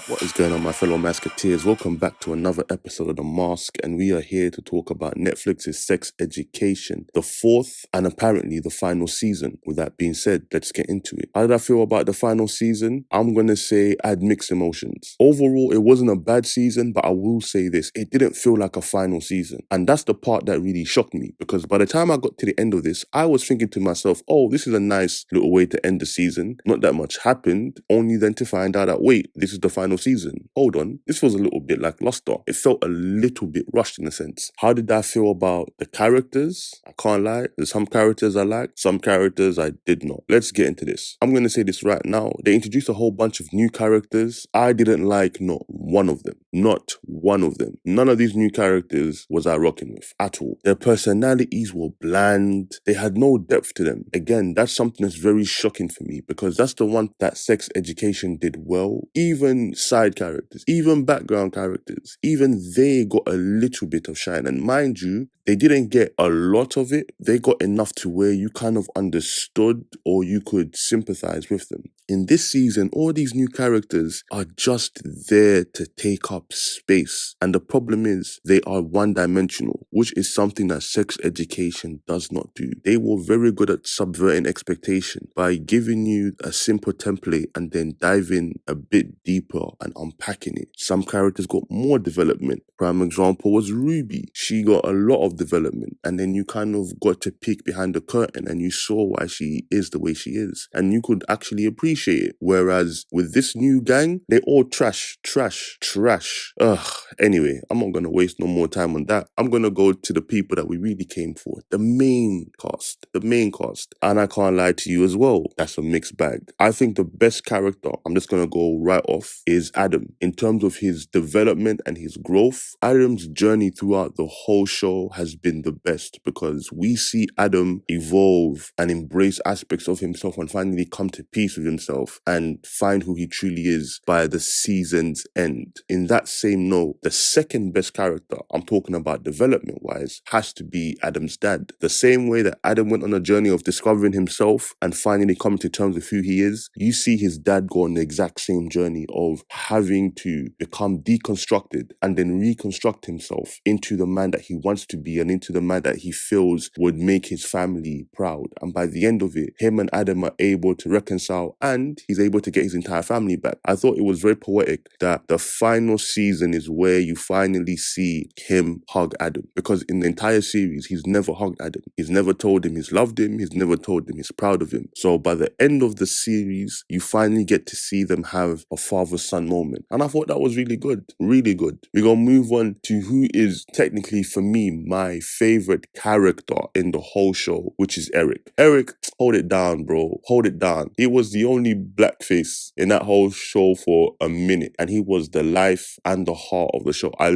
What is going on, my fellow Masketeers? Welcome back to another episode of The Mask, and we are here to talk about Netflix's Sex Education, the fourth and apparently the final season. With that being said, let's get into it. How did I feel about the final season? I'm going to say I had mixed emotions. Overall, it wasn't a bad season, but I will say this, it didn't feel like a final season. And that's the part that really shocked me, because by the time I got to the end of this, I was thinking to myself, oh, this is a nice little way to end the season. Not that much happened, only then to find out that, wait, this is the final season. Hold on, this was a little bit lackluster. It felt a little bit rushed in a sense. How did I feel about the characters? I can't lie. There's some characters I liked, some characters I did not. Let's get into this. I'm going to say this right now. They introduced a whole bunch of new characters. I didn't like not one of them. Not one of them. None of these new characters was I rocking with at all. Their personalities were bland. They had no depth to them. Again, that's something that's very shocking for me, because that's the one that Sex Education did well. Even side characters, even background characters, even they got a little bit of shine. And mind you, they didn't get a lot of it. They got enough to where you kind of understood or you could sympathize with them. In this season, all these new characters are just there to take up space. And the problem is they are one-dimensional, which is something that Sex Education does not do. They were very good at subverting expectation by giving you a simple template and then diving a bit deeper and unpacking it. Some characters got more development. Prime example was Ruby. She got a lot of development, and then you kind of got to peek behind the curtain and you saw why she is the way she is, and you could actually appreciate it. Whereas with this new gang, they all trash. Anyway, I'm not gonna waste no more time on that. I'm gonna go to the people that we really came for, the main cast. And I can't lie to you as well, that's a mixed bag. I think the best character, I'm just gonna go right off, is Adam. In terms of his development and his growth, Adam's journey throughout the whole show has been the best, because we see Adam evolve and embrace aspects of himself and finally come to peace with himself and find who he truly is by the season's end. In that same note, the second best character, I'm talking about development-wise, has to be Adam's dad. The same way that Adam went on a journey of discovering himself and finally coming to terms with who he is, you see his dad go on the exact same journey of having to become deconstructed and then reconstruct himself into the man that he wants to be and into the man that he feels would make his family proud. And by the end of it, him and Adam are able to reconcile and he's able to get his entire family back. I thought it was very poetic that the final season is where you finally see him hug Adam, because in the entire series, he's never hugged Adam. He's never told him he's loved him. He's never told him he's proud of him. So by the end of the series, you finally get to see them have a father-son moment. And I thought that was really good. Really good. We're going to move on to who is technically, for me, my favorite character in the whole show, which is Eric. Eric, hold it down, bro. Hold it down. He was the only blackface in that whole show for a minute. And he was the life and the heart of the show. I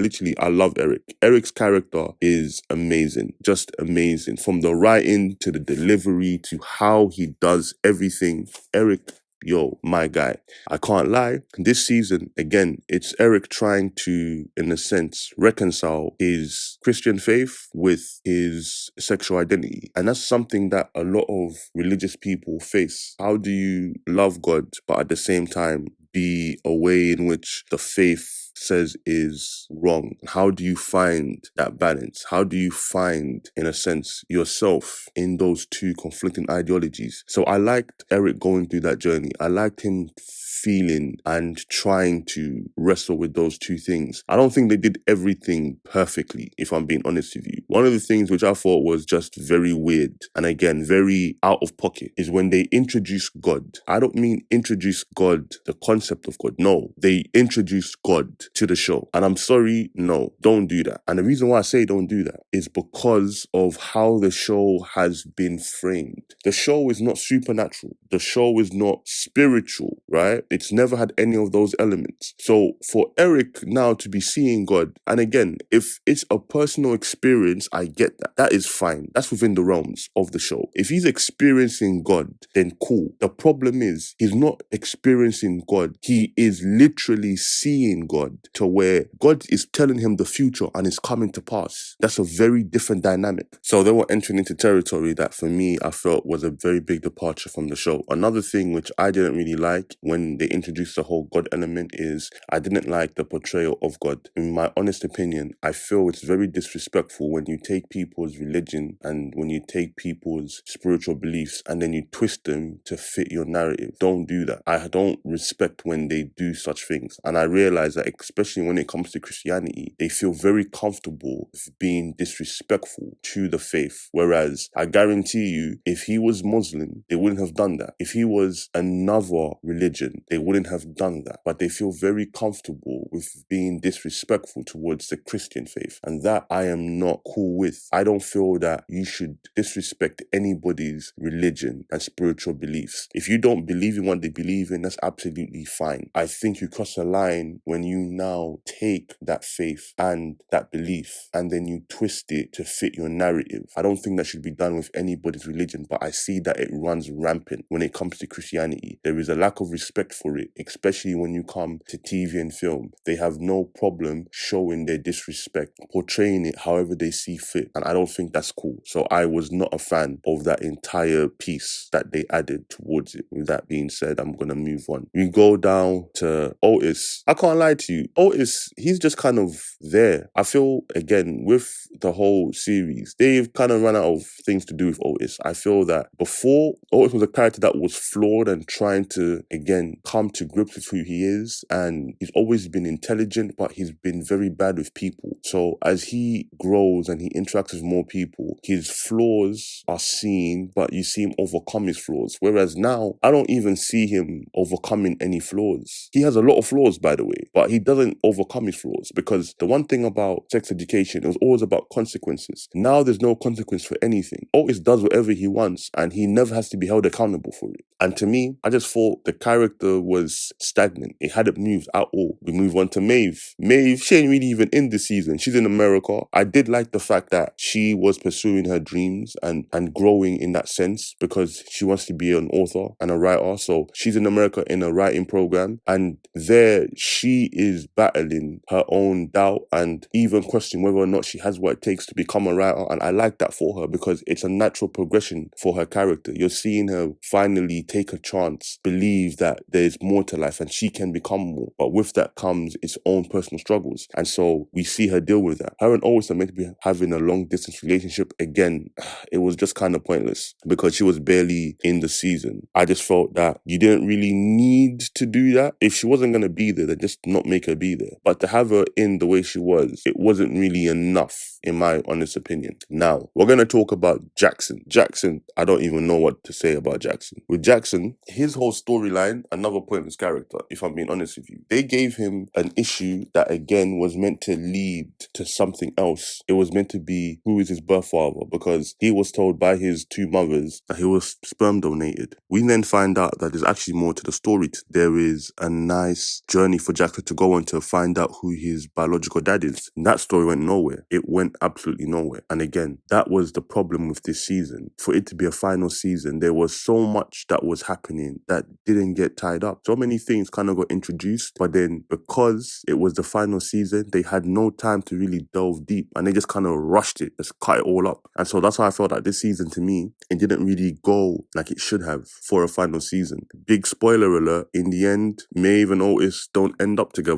love Eric. Eric's character is amazing. Just amazing. From the writing to the delivery to how he does everything. Eric, yo, my guy. I can't lie. This season, again, it's Eric trying to, in a sense, reconcile his Christian faith with his sexual identity. And that's something that a lot of religious people face. How do you love God, but at the same time be a way in which the faith says is wrong? How do you find that balance? How do you find, in a sense, yourself in those two conflicting ideologies? So I liked Eric going through that journey. I liked him feeling and trying to wrestle with those two things. I don't think they did everything perfectly, if I'm being honest with you. One of the things which I thought was just very weird, and again, very out of pocket, is when they introduce God. I don't mean introduce God, the concept of God. No, they introduce God to the show. And I'm sorry, no, don't do that. And the reason why I say don't do that is because of how the show has been framed. The show is not supernatural. The show is not spiritual, right? It's never had any of those elements. So for Eric now to be seeing God, and again, if it's a personal experience, I get that. That is fine. That's within the realms of the show. If he's experiencing God, then cool. The problem is he's not experiencing God. He is literally seeing God. God to where God is telling him the future and it's coming to pass. That's a very different dynamic. So they were entering into territory that for me, I felt was a very big departure from the show. Another thing which I didn't really like when they introduced the whole God element is I didn't like the portrayal of God. In my honest opinion, I feel it's very disrespectful when you take people's religion and when you take people's spiritual beliefs and then you twist them to fit your narrative. Don't do that. I don't respect when they do such things. And I realize that especially when it comes to Christianity, they feel very comfortable with being disrespectful to the faith. Whereas I guarantee you, if he was Muslim, they wouldn't have done that. If he was another religion, they wouldn't have done that. But they feel very comfortable with being disrespectful towards the Christian faith. And that I am not cool with. I don't feel that you should disrespect anybody's religion and spiritual beliefs. If you don't believe in what they believe in, that's absolutely fine. I think you cross a line when you now take that faith and that belief and then you twist it to fit your narrative. I don't think that should be done with anybody's religion, but I see that it runs rampant when it comes to Christianity. There is a lack of respect for it, especially when you come to TV and film. They have no problem showing their disrespect, portraying it however they see fit, and I don't think that's cool. So I was not a fan of that entire piece that they added towards it. With that being said, I'm gonna move on. We go down to Otis. I can't lie to you, Otis, he's just kind of there. I feel, again, with the whole series, they've kind of run out of things to do with Otis. I feel that before, Otis was a character that was flawed and trying to, again, come to grips with who he is, and he's always been intelligent, but he's been very bad with people. So as he grows and he interacts with more people, his flaws are seen, but you see him overcome his flaws. Whereas now, I don't even see him overcoming any flaws. He has a lot of flaws, by the way, but he doesn't overcome his flaws, because the one thing about sex education, it was always about consequences. Now there's no consequence for anything. Otis does whatever he wants and he never has to be held accountable for it. And to me, I just thought the character was stagnant. It hadn't moved at all. We move on to Maeve. Maeve, she ain't really even in this season. She's in America. I did like the fact that she was pursuing her dreams and growing in that sense, because she wants to be an author and a writer. So she's in America in a writing program, and there she is battling her own doubt and even questioning whether or not she has what it takes to become a writer. And I like that for her, because it's a natural progression for her character. You're seeing her finally take a chance, believe that there's more to life and she can become more. But with that comes its own personal struggles. And so we see her deal with that. Her and Otis are meant to be having a long distance relationship. Again, it was just kind of pointless because she was barely in the season. I just felt that you didn't really need to do that. If she wasn't going to be there, then just not make her be there. But to have her in the way she was, it wasn't really enough, in my honest opinion. Now, we're going to talk about Jackson. Jackson, I don't even know what to say about Jackson. With Jackson, his whole storyline, another pointless character, if I'm being honest with you. They gave him an issue that, again, was meant to lead to something else. It was meant to be, who is his birth father? Because he was told by his two mothers that he was sperm donated. We then find out that there's actually more to the story. There is a nice journey for Jackson to go on to find out who his biological dad is. And that story went nowhere. It went absolutely nowhere. And again, that was the problem with this season. For it to be a final season, there was so much that was happening that didn't get tied up. So many things kind of got introduced, but then because it was the final season, they had no time to really delve deep and they just kind of rushed it, just cut it all up. And so that's why I felt that this season, to me, it didn't really go like it should have for a final season. Big spoiler alert, in the end, Maeve and Otis don't end up together.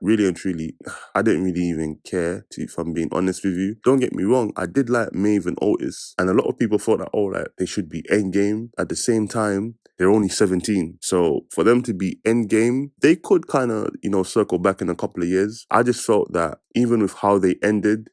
Really and truly, I didn't really even care, if I'm being honest with you. Don't get me wrong, I did like Maeve and Otis, and a lot of people thought that, oh, like, they should be endgame. At the same time, they're only 17. So for them to be endgame, they could kind of, circle back in a couple of years. I just felt that even with how they ended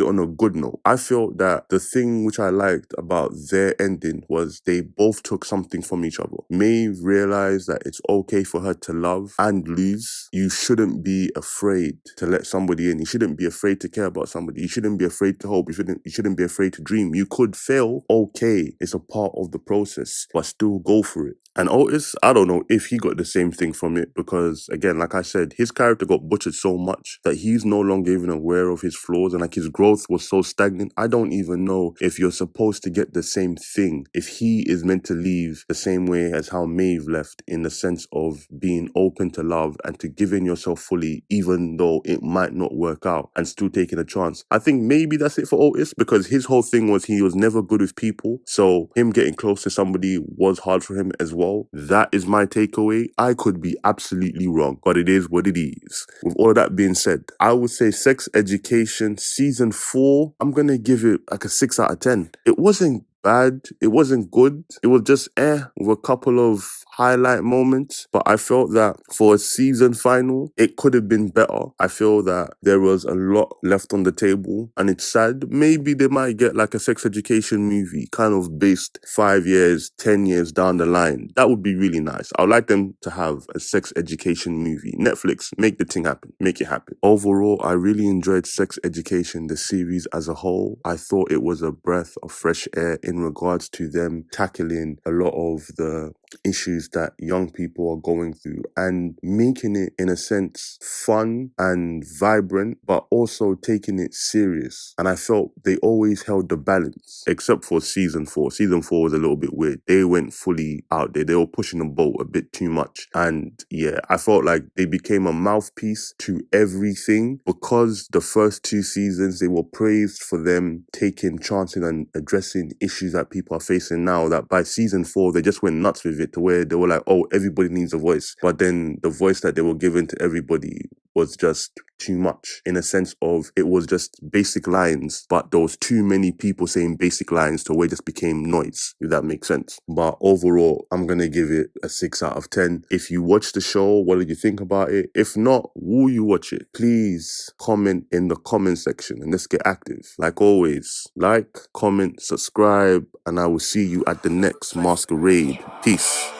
on a good note. I felt that the thing which I liked about their ending was they both took something from each other. Maeve realized that it's okay for her to love and lose. You shouldn't be afraid to let somebody in. You shouldn't be afraid to care about somebody. You shouldn't be afraid to hope. You shouldn't be afraid to dream. You could fail. Okay, it's a part of the process, but still go for it. And Otis, I don't know if he got the same thing from it because, again, like I said, his character got butchered so much that he's no longer even aware of his flaws and like his growth was so stagnant. I don't even know if you're supposed to get the same thing if he is meant to leave the same way as how Maeve left, in the sense of being open to love and to giving yourself fully, even though it might not work out, and still taking a chance. I think maybe that's it for Otis because his whole thing was he was never good with people. So him getting close to somebody was hard for him as well. That is my takeaway. I could be absolutely wrong, but it is what it is. With all of that being said, I would say Sex Education season 4, I'm going to give it like a 6 out of 10. It wasn't bad. It wasn't good. It was just with a couple of highlight moments. But I felt that for a season final, it could have been better. I feel that there was a lot left on the table and it's sad. Maybe they might get like a sex education movie kind of based 5 years, 10 years down the line. That would be really nice. I would like them to have a sex education movie. Netflix, make the thing happen. Make it happen. Overall, I really enjoyed Sex Education, the series as a whole. I thought it was a breath of fresh air in regards to them tackling a lot of the issues that young people are going through and making it, in a sense, fun and vibrant, but also taking it serious. And I felt they always held the balance, except for season 4. Season 4 was a little bit weird. They went fully out there. They were pushing the boat a bit too much. And yeah, I felt like they became a mouthpiece to everything because the first 2 seasons, they were praised for them taking chances and addressing issues that people are facing now, that by season 4, they just went nuts with it to where they were like, oh, everybody needs a voice. But then the voice that they were giving to everybody was just too much, in a sense of it was just basic lines, but there was too many people saying basic lines to where it just became noise, if that makes sense. But overall, I'm going to give it a 6 out of 10. If you watch the show, what did you think about it? If not, will you watch it? Please comment in the comment section and let's get active. Like always, like, comment, subscribe, and I will see you at the next masquerade. Peace.